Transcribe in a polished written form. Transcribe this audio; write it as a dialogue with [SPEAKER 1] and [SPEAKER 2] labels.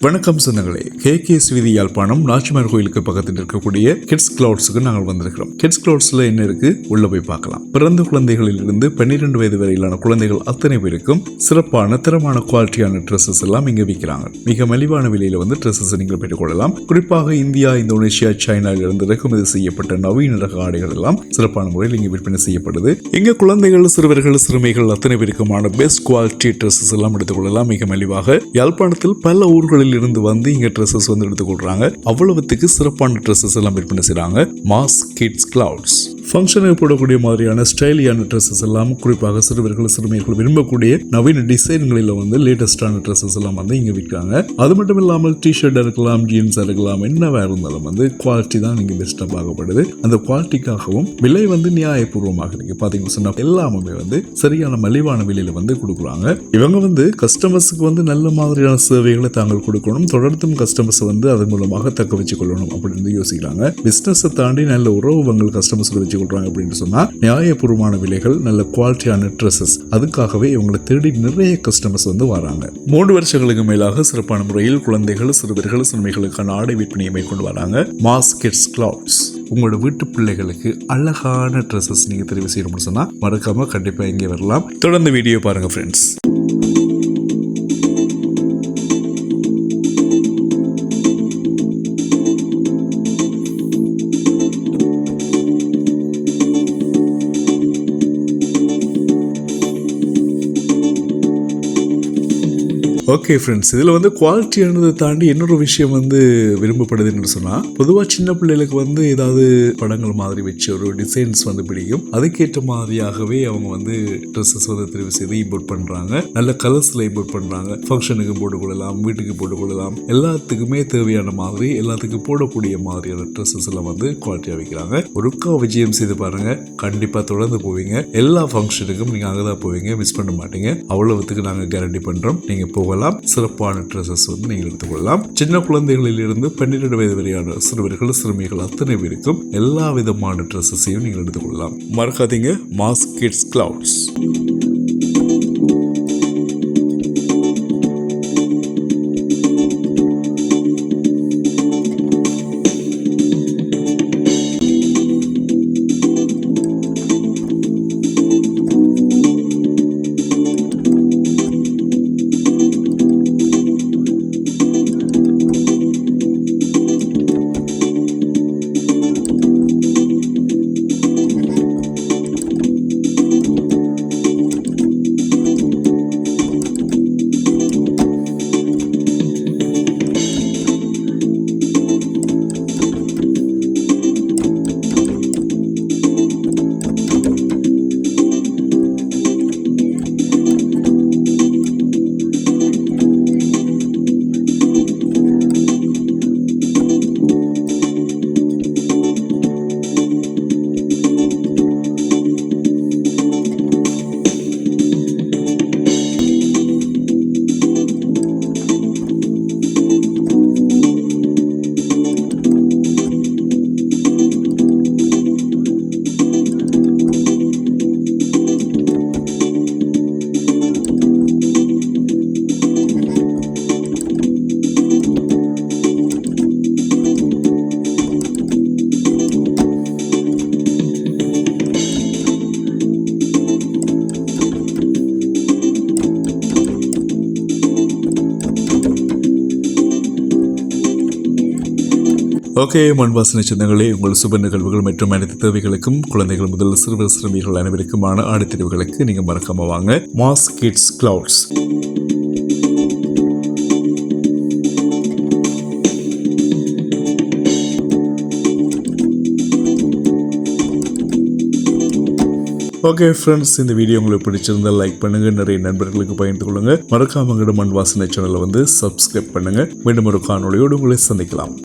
[SPEAKER 1] வணக்கம் சொந்தங்களே, KKS வீதி யாழ்ப்பாணம் நாச்சிமார் கோயிலுக்கு பக்கத்தில் இருக்கக்கூடிய கிட்ஸ் கிளவுட்ஸுக்கு நாங்கள் வந்திருக்கிறோம். கிட்ஸ் கிளவுட்ஸ்ல என்ன இருக்கு உள்ள போய் பார்க்கலாம். பிறந்த குழந்தைகளில் இருந்து 12 வயது வரையிலான குழந்தைகள் அத்தனை பேருக்கும் சிறப்பான தரமான குவாலிட்டியான ட்ரெஸ்ஸஸ் எல்லாம் இங்க விற்கிறாங்க. மிக மலிவான விலையில வந்து ட்ரெஸ்ஸஸ் நீங்கள் பெற்றுக்கொள்ளலாம். குறிப்பாக இந்தியா, இந்தோனேஷியா, சைனாவில் இருந்து இறக்குமதி செய்யப்பட்ட நவீன ரக ஆடைகள் எல்லாம் சிறப்பான முறையில் இங்க விற்பனை செய்யப்படுது. இங்க குழந்தைகள், சிறுவர்கள், சிறுமிகள் அத்தனை பேருக்குமான பெஸ்ட் குவாலிட்டி ட்ரெஸ்ஸஸ் எல்லாம் எடுத்துக்கொள்ளலாம் மிக மலிவாக. யாழ்ப்பாணத்தில் பல ஊர்களில் இருந்து வந்து இங்க ட்ரெஸ்ஸஸ் வந்து எடுத்துக்கொள்றாங்க. அவ்வளவுத்துக்கு சிறப்பான ட்ரெஸ்ஸஸ் எல்லாம் விற்பனை செய்றாங்க. மாஸ் கிட்ஸ் கிளவுட்ஸ் ஃபங்க்ஷனுக்கு போடக்கூடிய மாதிரியான ஸ்டைலியான ட்ரெஸ்ஸஸ் எல்லாம், குறிப்பாக சிறுவர்கள், சிறுமிகள் விரும்பக்கூடிய நவீன டிசைன்களில் வந்து லேட்டஸ்டான ட்ரெஸ்ஸஸ் எல்லாம் வந்து இங்க விற்கிறாங்க. அது மட்டும் இல்லாமல் டிஷர்ட் இருக்கலாம், ஜீன்ஸ் இருக்கலாம், என்னவா இருந்தாலும் வந்து குவாலிட்டி தான் நீங்க பெஸ்டா பார்க்கப்படுது. அந்த குவாலிட்டிக்காகவும் விலை வந்து நியாயபூர்வமாக இருக்கு. பாத்தீங்கன்னா சொன்னா எல்லாமே வந்து சரியான மலிவான விலையில வந்து கொடுக்குறாங்க. இவங்க வந்து கஸ்டமர்ஸுக்கு வந்து நல்ல மாதிரியான சேவைகளை தாங்கள் கொடுக்கணும், தொடர்ந்தும் கஸ்டமர்ஸ் வந்து அதன் மூலமாக தக்க வச்சு கொள்ளணும் அப்படின்னு யோசிக்கிறாங்க. பிசினஸை தாண்டி நல்ல உறவுகள் கஸ்டமர்ஸ் வச்சு கொள்றாங்க அப்படின்னு சொன்னா நியாயபூர்வமான விலைகள், நல்ல குவாலிட்டியான ட்ரெஸ்ஸஸ், அதுக்காகவே இவங்களை தேடி நிறைய கஸ்டமர்ஸ் வந்து வராங்க. 3 வருஷங்களுக்கு மேலாக சிறப்பான முறையில் குழந்தைகள், சிறுவர்கள், சிறுமிகளுக்கான ஆடை விற்பனையை மேற்கொண்டு வராங்க. மாஸ் கிட்ஸ் கிளவுட்ஸ் உங்களோட வீட்டு பிள்ளைகளுக்கு அழகான ட்ரெஸ்ஸஸ் நீங்க தெரிவு செய்யணும்னு சொன்னா மறக்காம கண்டிப்பா இங்கே வரலாம். தொடர்ந்து வீடியோ பாருங்க ஃப்ரெண்ட்ஸ். ஓகே ஃப்ரெண்ட்ஸ், இதில் வந்து குவாலிட்டியானதை தாண்டி இன்னொரு விஷயம் வந்து விரும்பப்படுதுன்னு சொன்னால், பொதுவாக சின்ன பிள்ளைகளுக்கு வந்து ஏதாவது படங்கள் மாதிரி வச்சு ஒரு டிசைன்ஸ் வந்து பிடிக்கும். அதுக்கேற்ற மாதிரியாகவே அவங்க வந்து ட்ரெஸ்ஸஸ் வந்து தெரிவு செய்து இம்போர்ட் பண்ணுறாங்க. நல்ல கலர்ஸில் இம்போர்ட் பண்ணுறாங்க. ஃபங்க்ஷனுக்கு போட்டுக்கொள்ளலாம், வீட்டுக்கு போட்டுக்கொள்ளலாம், எல்லாத்துக்குமே தேவையான மாதிரி, எல்லாத்துக்கும் போடக்கூடிய மாதிரியான ட்ரெஸ்ஸஸ் எல்லாம் வந்து குவாலிட்டியாக வைக்கிறாங்க. ஒருக்கா விஜயம் செய்து பாருங்க, கண்டிப்பாக தொடர்ந்து போவீங்க. எல்லா ஃபங்க்ஷனுக்கும் நீங்கள் அங்கே தான் போவீங்க, மிஸ் பண்ண மாட்டீங்க. அவ்வளவுத்துக்கு நாங்கள் கேரண்டி பண்ணுறோம். நீங்கள் போகலாம். சிறப்பான ட்ரெஸ்ஸஸ் வந்து நீங்கள் எடுத்துக்கொள்ளலாம். சின்ன குழந்தைகளில் இருந்து 12 வயது வரையான சிறுவர்கள், சிறுமிகள் அத்தனை பேருக்கும் எல்லா விதமான ட்ரெஸ்ஸஸையும் நீங்கள் எடுத்துக்கொள்ளலாம். மறக்காதீங்க, mass kids clouds. Okay, Manvasanai சொந்தங்களே, உங்கள் சுப நிகழ்வுகள் மற்றும் அனைத்து தேவைகளுக்கும், குழந்தைகள் முதல் சிறுவர், சிறுமிகள் அனைவருக்குமான ஆடைத்தெரிவுகளுக்கு நீங்கள் மறக்காம வாங்க. Mass kids clouds. Okay friends, இந்த வீடியோ உங்களுக்கு பிடிச்சிருந்தால் லைக் பண்ணுங்க, நிறைய நண்பர்களுக்கு பகிர்ந்து கொள்ளுங்க. மறக்காம மண் வாசனை சேனலை வந்து சப்ஸ்கிரைப் பண்ணுங்க. மீண்டும் ஒரு காணொளியோடு உங்களை சந்திக்கலாம்.